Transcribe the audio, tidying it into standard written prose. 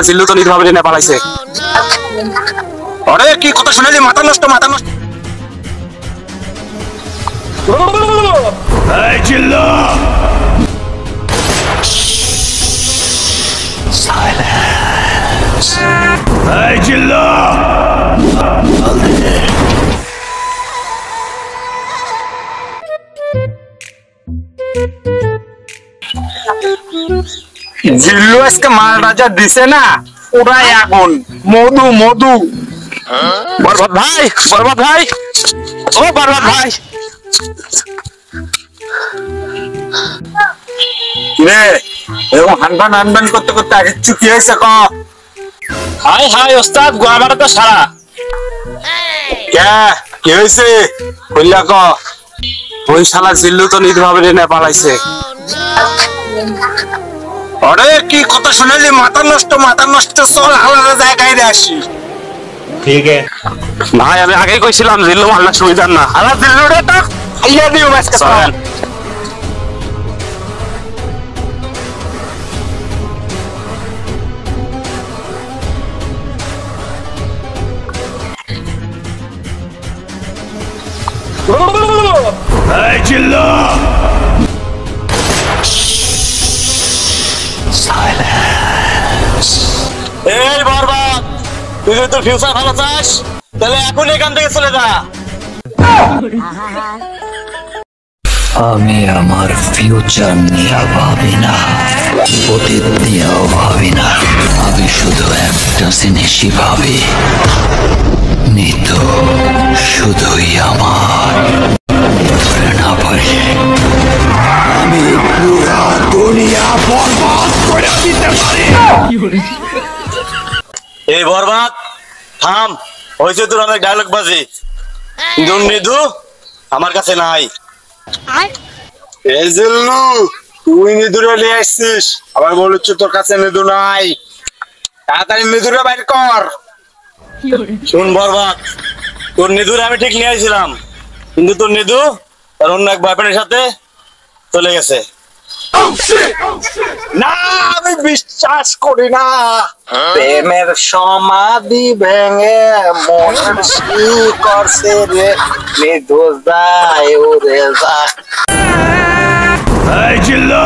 সিল্লু তো নিজ ভাবে টেনে পালাইছে। আরে কি কথা শুনালি, মাথা নষ্ট মাথা নষ্ট। এই জিল্লু সাইলেন্স, এই জিল্লু জিল্লু আজকে মাল রাজা দিছে না, ওরাই আগুন মধু মধু। বরবাদ ভাই, বরবাদ ভাই, ও বরবাদ ভাই রে, এরকম হানবান হানবান করতে করতে আগে চুকি হয়েছে ক। হাই হাই ওস্তাদ, গোয়ামারা তো সারা কে কি হয়েছে কইলা ক। ওই শালা জিল্লু তো নিজ ভাবে টেনে পালাইছে। আরে কি কথা শুনালি, মাথা নষ্ট মাথা নষ্ট। চল আলাদা জায়গায় আসি। ঠিক আছে ভাই, আমি আগেই কইছিলাম জিল্লু মাল্লা সুবিধার না। আলাদা জিল্লুরে তো খাইয়া দিও আজকে। চলেন এই জিল্লু সাইলেন্স। এই বরবাদ, তুই যদি তোর ফিউচার ভালো চাস তাহলে এখন এখান থেকে চলে যা। আমি আমার ফিউচার নিয়ে ভাবি না, অতীত নিয়েও ভাবি না। আমি শুধু একটা জিনিসই ভাবি, মৃত্যু শুধুই আমার না পারে। আমি পুরা দুনিয়া বরবাদ করে দিতে পারি। এই বরবাদ থাম, হয়েছে তোর অনেক ডায়লগ বাজি। নিধু আমার কাছে নাই। এই জিল্লু, তুই নিধুরে নিয়ে আসছিস, আবার বলছ তোর কাছে নিধু নাই। তাড়াতাড়ি নিধুরে বাইর কর। শুন বরবাদ, তোর নিধুরে আমি ঠিক নিয়ে আসছিলাম, কিন্তু তোর নিধু আর অন্য এক বয়ফ্রেন্ডের সাথে চলে গেছে। না, আমি বিশ্বাস করি না। প্রেমের সমাধি ভেঙে মনের করছে রে, নিধু যায় উড়ে যায়। এই জিল্লু